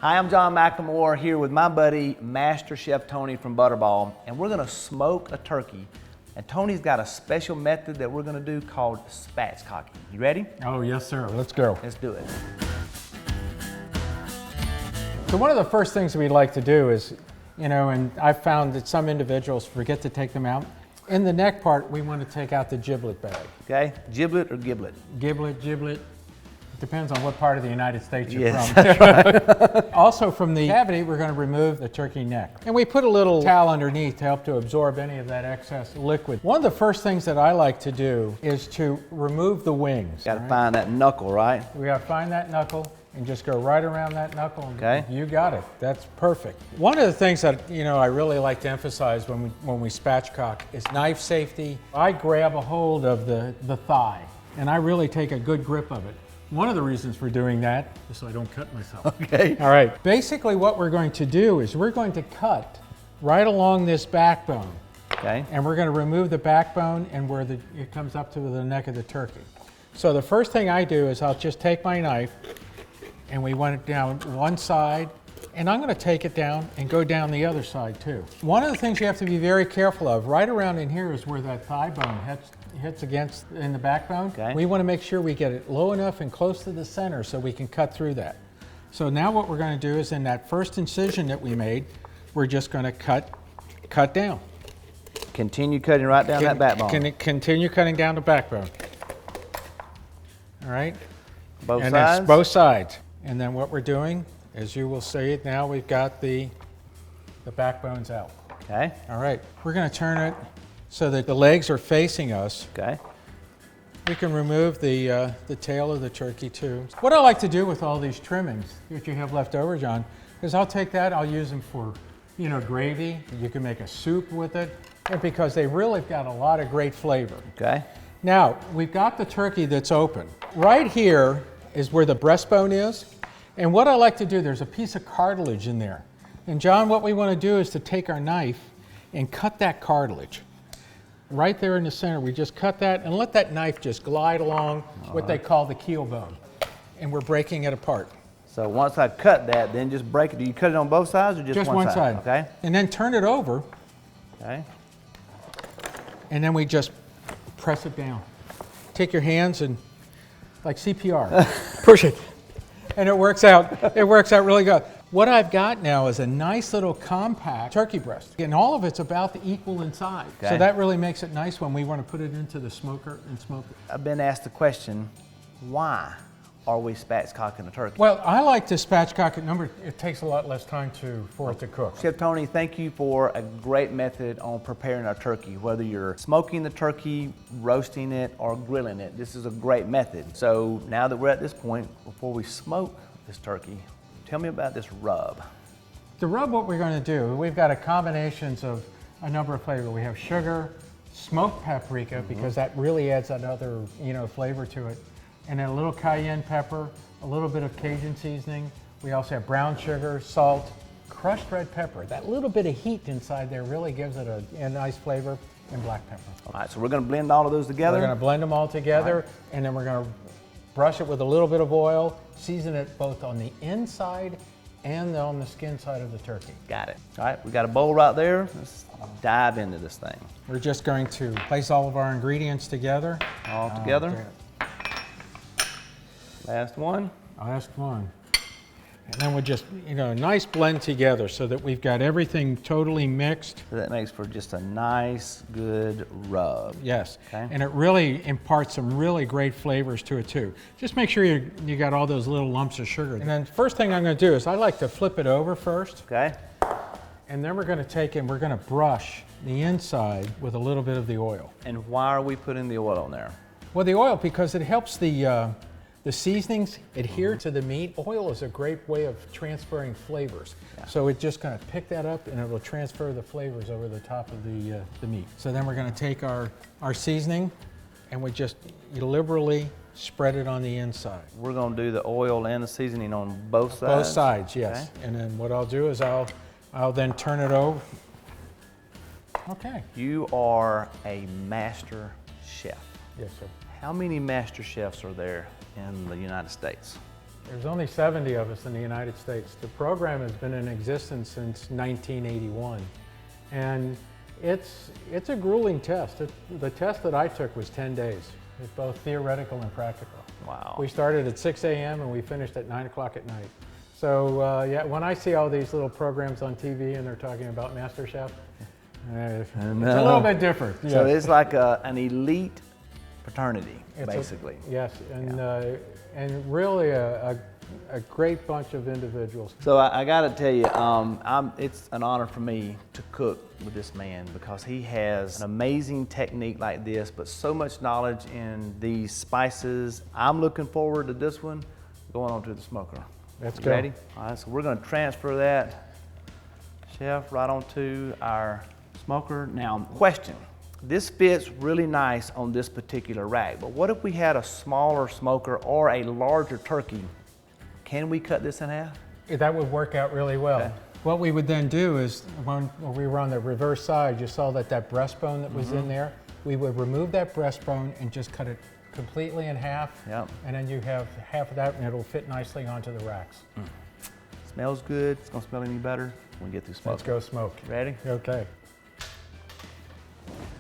Hi, I'm John McLemore here with my buddy, Master Chef Tony from Butterball, and we're gonna smoke a turkey. And Tony's got a special method that we're gonna do called spatchcocking. You ready? Oh, yes, sir. Let's go. Let's do it. So one of the first things we like to do is, and I've found that some individuals forget to take them out. In the neck part, we want to take out the giblet bag. Okay, giblet or giblet? Giblet. Depends on what part of the United States you're Yes, from. that's right. Also from the cavity, we're going to remove the turkey neck. And we put a little towel underneath to help to absorb any of that excess liquid. One of the first things that I like to do is to remove the wings. Got to find that knuckle, right? We got to find that knuckle and just go right around that knuckle. Okay. You got it. That's perfect. One of the things that I really like to emphasize when we spatchcock is knife safety. I grab a hold of the thigh and I really take a good grip of it. One of the reasons for doing that is so I don't cut myself. Okay. All right. Basically what we're going to do is we're going to cut right along this backbone. Okay. And we're going to remove the backbone and where it comes up to the neck of the turkey. So the first thing I do is I'll just take my knife and we want it down one side, and I'm going to take it down and go down the other side too. One of the things you have to be very careful of, right around in here is where that thigh bone hits against in the backbone. Okay. We want to make sure we get it low enough and close to the center so we can cut through that. So now what we're going to do is in that first incision that we made, we're just going to cut down. Continue cutting right down that backbone. Continue cutting down the backbone. All right? Both and sides? It's both sides. And then what we're doing, as you will see, now we've got the backbones out. Okay. All right, we're going to turn it so that the legs are facing us. Okay. We can remove the tail of the turkey too. What I like to do with all these trimmings that you have left over, John, is I'll take that, I'll use them for, gravy. You can make a soup with it, and because they really got a lot of great flavor. Okay. Now, we've got the turkey that's open. Right here is where the breastbone is. And what I like to do, there's a piece of cartilage in there. And John, what we want to do is to take our knife and cut that cartilage. Right there in the center, we just cut that and let that knife just glide along what they call the keel bone. And we're breaking it apart. So once I cut that, then just break it. Do you cut it on both sides or just one side? Okay. And then turn it over. Okay. And then we just press it down. Take your hands and like CPR, push it. And it works out really good. What I've got now is a nice little compact turkey breast. And all of it's about equal in size. Okay. So that really makes it nice when we want to put it into the smoker and smoke it. I've been asked the question, why are we spatchcocking a turkey? Well, I like to spatchcock it. It takes a lot less time for it to cook. Chef Tony, thank you for a great method on preparing our turkey. Whether you're smoking the turkey, roasting it, or grilling it, this is a great method. So now that we're at this point, before we smoke this turkey, tell me about this rub. The rub, what we're going to do, we've got a combinations of a number of flavors. We have sugar, smoked paprika, because that really adds another flavor to it, and then a little cayenne pepper, a little bit of Cajun seasoning. We also have brown sugar, salt, crushed red pepper. That little bit of heat inside there really gives it a nice flavor, and black pepper. All right, so we're going to blend all of those together? We're going to blend them all together, and then we're going to brush it with a little bit of oil, season it both on the inside and on the skin side of the turkey. Got it. All right, we got a bowl right there. Let's dive into this thing. We're just going to place all of our ingredients together. All together. Okay. Last one. Last one. And then we'll just, a nice blend together so that we've got everything totally mixed. So that makes for just a nice, good rub. Yes. Okay. And it really imparts some really great flavors to it too. Just make sure you got all those little lumps of sugar. And then first thing I'm going to do is I like to flip it over first. Okay. And then we're going to take and we're going to brush the inside with a little bit of the oil. And why are we putting the oil on there? Well, the oil, because it helps the seasonings adhere to the meat. Oil is a great way of transferring flavors. Yeah. So it's just going to pick that up and it will transfer the flavors over the top of the meat. So then we're going to take our seasoning and we just liberally spread it on the inside. We're going to do the oil and the seasoning on both sides? Both sides, yes. Okay. And then what I'll do is I'll then turn it over. Okay. You are a master chef. Yes, sir. How many master chefs are there in the United States? There's only 70 of us in the United States. The program has been in existence since 1981. And it's a grueling test. The test that I took was 10 days. It's both theoretical and practical. Wow. We started at 6 a.m. and we finished at 9 o'clock at night. So yeah, when I see all these little programs on TV and they're talking about MasterChef, it's a little bit different. Yeah. So it's like an elite fraternity, basically. Yes, and really a great bunch of individuals. So I got to tell you, it's an honor for me to cook with this man because he has an amazing technique like this, but so much knowledge in these spices. I'm looking forward to this one going on to the smoker. Let's go. Ready? All right, so we're going to transfer that, chef, right onto our smoker. Now, question. This fits really nice on this particular rack, but what if we had a smaller smoker or a larger turkey? Can we cut this in half? That would work out really well. Okay. What we would then do is, when we were on the reverse side, you saw that breastbone that was in there. We would remove that breastbone and just cut it completely in half. Yep. And then you have half of that and it'll fit nicely onto the racks. Smells good. It's gonna smell any better when we get through smoking. Let's go smoke. Ready? Okay.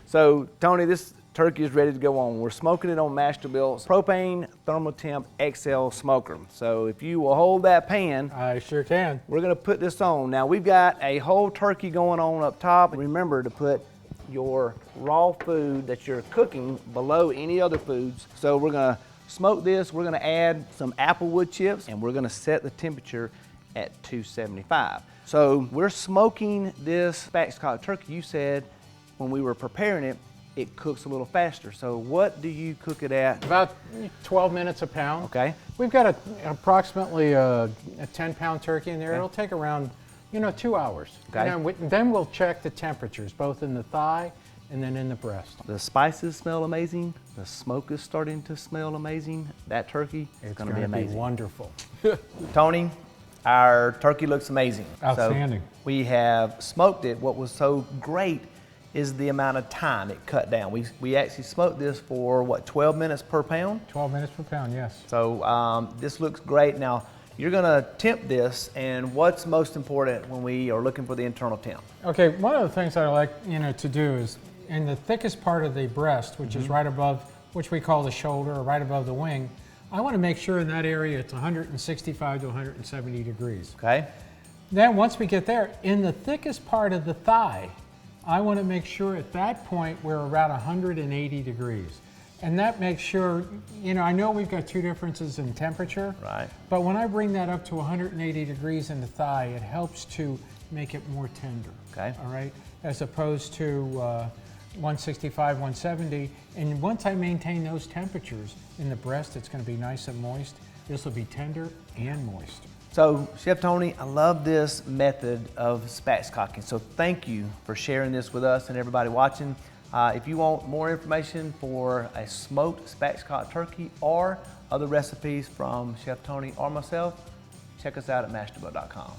So, Tony, this turkey is ready to go on. We're smoking it on Masterbuilt propane thermal temp XL smoker. So if you will hold that pan, I sure can. we're gonna put this on. Now we've got a whole turkey going on up top. Remember to put your raw food that you're cooking below any other foods. So we're gonna smoke this, we're gonna add some applewood chips, and we're gonna set the temperature at 275. So we're smoking this Spatchcocked turkey. You said when we were preparing it, it cooks a little faster. So what do you cook it at? About 12 minutes a pound. Okay. We've got approximately a 10-pound turkey in there. Okay. It'll take around, 2 hours. Okay. And then we'll check the temperatures, both in the thigh and then in the breast. The spices smell amazing. The smoke is starting to smell amazing. That turkey is going to be amazing. Wonderful. Tony, our turkey looks amazing. Outstanding. So we have smoked it. What was so great is the amount of time it cut down. We actually smoked this for, 12 minutes per pound? 12 minutes per pound, yes. So this looks great. Now, you're gonna temp this, and what's most important when we are looking for the internal temp? Okay, one of the things that I like, to do is in the thickest part of the breast, which is right above, which we call the shoulder, or right above the wing, I want to make sure in that area it's 165 to 170 degrees. Okay. Then once we get there, in the thickest part of the thigh, I want to make sure at that point we're around 180 degrees. And that makes sure, I know we've got two differences in temperature. Right. But when I bring that up to 180 degrees in the thigh, it helps to make it more tender. Okay. All right? As opposed to 165, 170. And once I maintain those temperatures in the breast, it's going to be nice and moist. This will be tender and moist. So, Chef Tony, I love this method of spatchcocking. So thank you for sharing this with us and everybody watching. If you want more information for a smoked spatchcocked turkey or other recipes from Chef Tony or myself, check us out at masterbuilt.com.